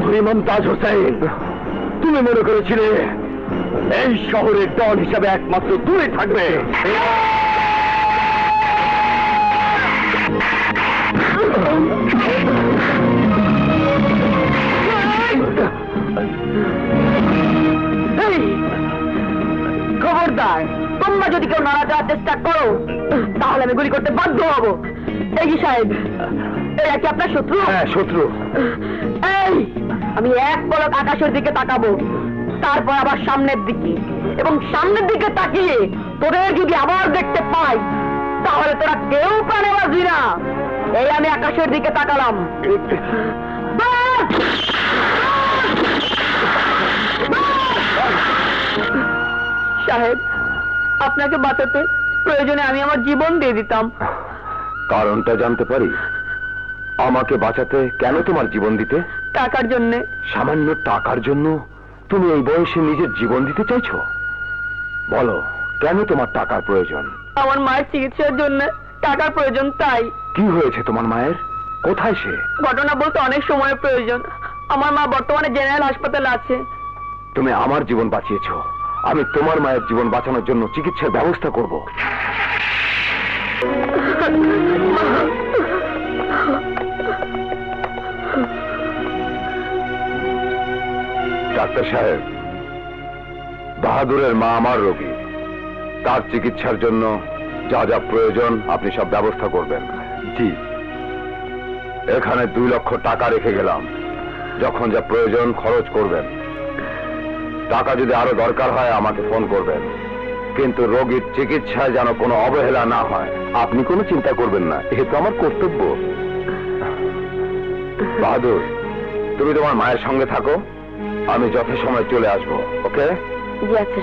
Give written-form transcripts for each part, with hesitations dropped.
চৌধুরী মমতাজ হোসেন, তুমি মনে করেছিলে এই শহরের ডন হিসাবে একমাত্র তুমি থাকবে? খবরদার, তোমরা যদি কেউ নাড়া দেওয়ার চেষ্টা করো তাহলে আমি গুলি করতে বাধ্য হব। এই সাহেব, এরা কি আপনার শত্রু? হ্যাঁ, শত্রু। এই, আমি এক পলক আকাশের দিকে তাকাবো, তারপর আবার সামনের দিকে, এবং সামনের দিকে তাকিয়ে তোদের যদি আবার দেখতে পাই তাহলে তোরা কেউ প্রাণে বাঁচবি না। এই আমি আকাশের দিকে তাকালাম। সাহেব, আপনাকে বাঁচাতে প্রয়োজনে আমি আমার জীবন দিয়ে দিতাম। কারণটা জানতে পারি? আমাকে বাঁচাতে কেন তোমার জীবন দিতে? টাকার জন্যে। সামান্য টাকার জন্য তুমি এই বয়সে নিজের জীবন দিতে চাইছো? বলো, কেন তোমার টাকার প্রয়োজন? আমার মায়ের চিকিৎসার জন্য টাকার প্রয়োজন, তাই। কি হয়েছে তোমার মায়ের? কোথায় সে? ঘটনা বলতে অনেক সময়ের প্রয়োজন। আমার মা বর্তমানে জেনারেল হাসপাতালে আছে। তুমি আমার জীবন বাঁচিয়েছো, আমি তোমার মায়ের জীবন বাঁচানোর জন্য চিকিৎসার ব্যবস্থা করব। ডাক্তার সাহেব, বাহাদুরের মা আমার রোগী, তার চিকিৎসার জন্য যা যা প্রয়োজন আপনি সব ব্যবস্থা করবেন। জি। এখানে 2 লক্ষ টাকা রেখে গেলাম, যখন যা প্রয়োজন খরচ করবেন। টাকা যদি আরো দরকার হয় আমাকে ফোন করবেন, কিন্তু রোগীর চিকিৎসায় যেন কোনো অবহেলা না হয়। আপনি কোনো চিন্তা করবেন না, এ তো আমার কর্তব্য। বাহাদুর, তুমি তোমার মায়ের সঙ্গে থাকো, আমি যথাসময়ে চলে আসবো। ওকে? জি আচ্ছা।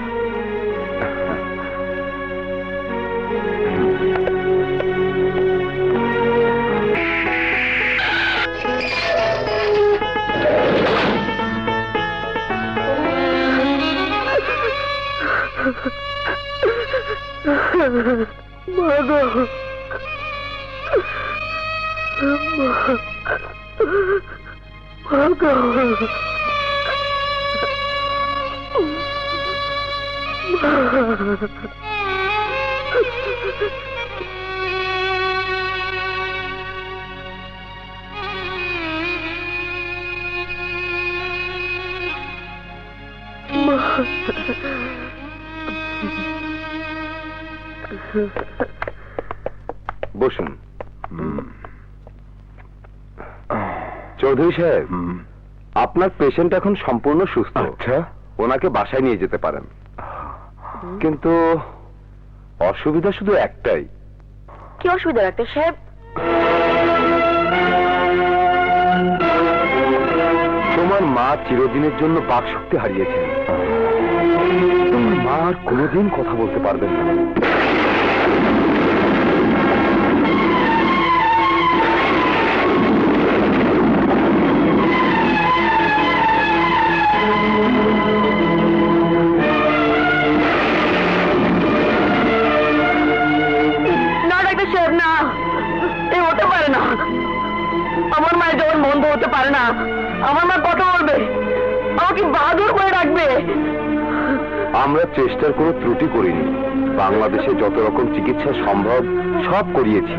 বসুন। চৌধুরী সাহেব, আপনার পেশেন্ট এখন সম্পূর্ণ সুস্থ। আচ্ছা, ওনাকে বাসায় নিয়ে যেতে পারেন। কিন্তু অসুবিধা শুধু একটাই। কি অসুবিধা ডাক্তার সাহেব? তোমার মা চিরদিনের জন্য বাক শক্তি হারিয়েছেন। তোমার মা আর কোনোদিন কথা বলতে পারবেন না। আমার মায়ের যখন বন্ধ হতে পারে না, আমার মা কথা বলবে, আমাকে বাহাদুর করে রাখবে। আমরা চেষ্টার কোনো ত্রুটি করিনি। বাংলাদেশে যত রকম চিকিৎসা সম্ভব সব করিয়েছি,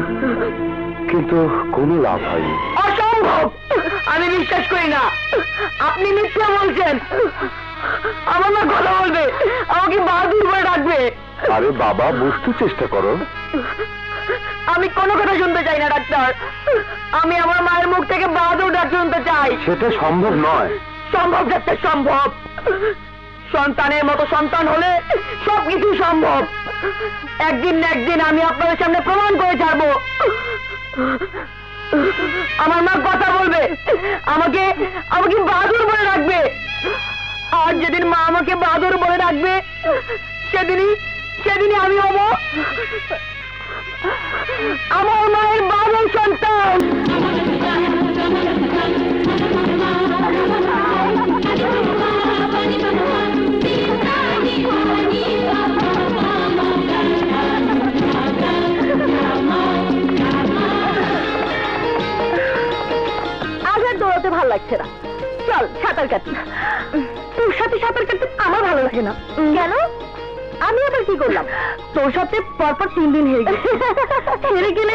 কিন্তু কোনো লাভ হয়নি। অসম্ভব! আমি বিশ্বাস করি না, আপনি মিথ্যা বলছেন। আমার মা কথা বলবে, আমাকে বাহাদুর করে রাখবে। আরে বাবা, বুঝতে চেষ্টা করো। আমি কোনো কথা শুনতে চাই না ডাক্তার। আমি আমার মায়ের মুখ থেকে বাহাদুর ডাক শুনতে চাই। সেটা সম্ভব নয়। সম্ভব ডাক্তার, সম্ভব। সন্তানের মতো সন্তান হলে সবকিছু সম্ভব। একদিন না একদিন আমি আপনাদের সামনে প্রমাণ করে ছাড়বো। আমার মা কথা বলবে, আমাকে আমাকে বাহাদুর বলে রাখবে। আর যেদিন মা আমাকে বাহাদুর বলে রাখবে, সেদিনই আমি হব আমার মায়ের বাবুর সন্তান। আজ আর দৌড়াতে ভাল লাগছে না। চল সাঁতার কাটি। তোর সাথে সাঁতার কাটতে আমার ভালো লাগে না। কেন? আমি আবার কি করলাম? তোর সাথে পরপর 3 দিন হেরে গেছি। হেরে গেলে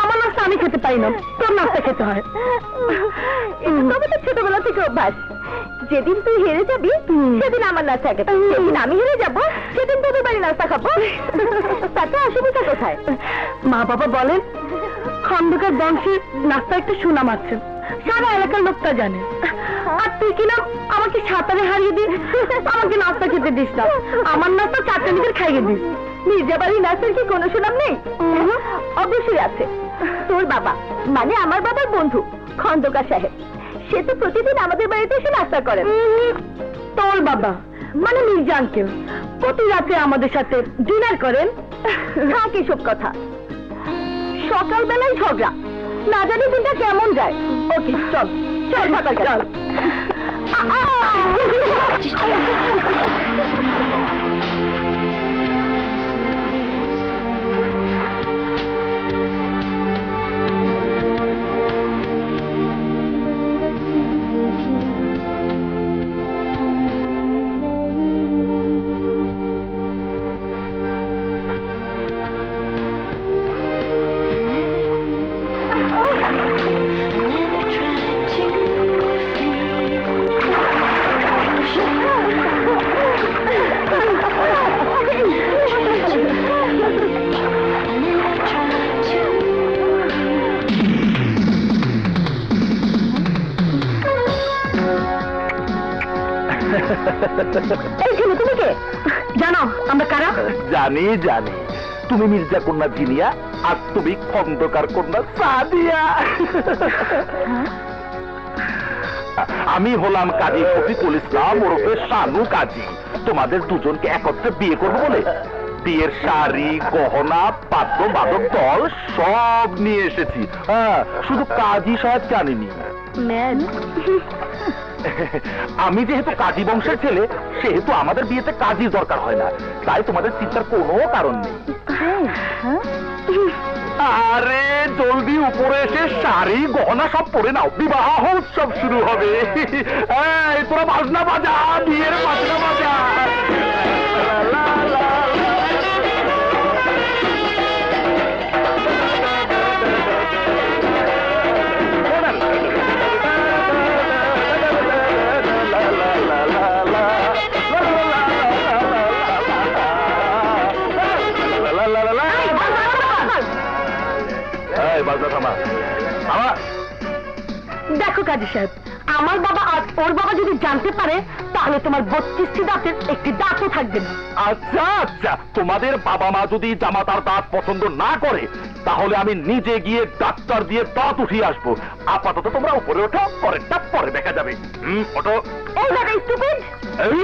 আমার নাস্তা আমি খেতে পারি না, তোর নাস্তা খেতে হয়। তবে তো ছোটবেলা থেকে অভ্যাস, যেদিন তুই হেরে যাবি সেদিন আমার নাস্তা খেতে, যেদিন আমি হেরে যাবো সেদিন তোদের বাড়ি নাস্তা খাবো। তাতে অসুবিধা কোথায়? মা বাবা বলেন খন্দকার বংশের নাস্তা একটা সুনাম আছে, সারা এলাকার লোকটা জানে। আর তুই কিনা আমাকে সাঁতারে হারিয়ে দিস, আমাকে নাস্তা খেতে দিস না, আমার নাস্তা 4টা নিজের খাইয়ে দিস। মির্জাবাড়ির নাস্তার কি কোনো সুনাম নেই? অবশ্যই আছে। তোর বাবা মানে আমার বাবার বন্ধু খন্দকার সাহেব, সে তো প্রতিদিন আমাদের বাড়িতে এসে নাস্তা করেন। তোর বাবা মানে মির্জা আঙ্কেল প্রতি রাতে আমাদের সাথে ডিনার করেন। থাক এসব কথা, সকালবেলায় ঝগড়া, না জানি দিনটা কেমন যায়। ওকে চল চল সাঁতার চল। এইখানে তুমি কে? জানো আমরা কারা? জানি জানি, তুমি মির্জা কন্যা জিনিয়া আর তুমি খন্দকার কন্যা সাদিয়া। আমি হলাম কাজী শফিকুল ইসলাম ওরফে শানু কাজী। তোমাদের দুজনকে একত্রে বিয়ে করবো বলে বিয়ের শাড়ি, গহনা, পাত্র, বাদক দল সব নিয়ে এসেছি। হ্যাঁ, শুধু কাজী সাহেব জানিনি। আমি যেহেতু কাজী বংশের ছেলে, সেহেতু আমাদের বিয়েতে কাজীর দরকার হয় না, তাই তোমাদের চিন্তার কোনো কারণ নেই। আরে জলদি উপরে এসে শাড়ি গহনা সব পরে নাও, বিবাহ উৎসব শুরু হবে। এই তোরা বাজনা বাজা, বিয়ের বাজনা বাজা। দেখো কাজী সাহেব, আমার বাবা আর ওর বাবা যদি জানতে পারে তাহলে তোমার 32টি দাঁতের একটি দাঁতও থাকবে না। আচ্ছা আচ্ছা, তোমাদের বাবা মা যদি জামাতার দাঁত পছন্দ না করে তাহলে আমি নিজে গিয়ে ডাক্তার দিয়ে দাঁত উঠিয়ে আসবো। আপাতত তোমরা উপরে ওঠো, পরেরটা পরে দেখা যাবে। ওঠো। এই দাদা স্টুপিড! এই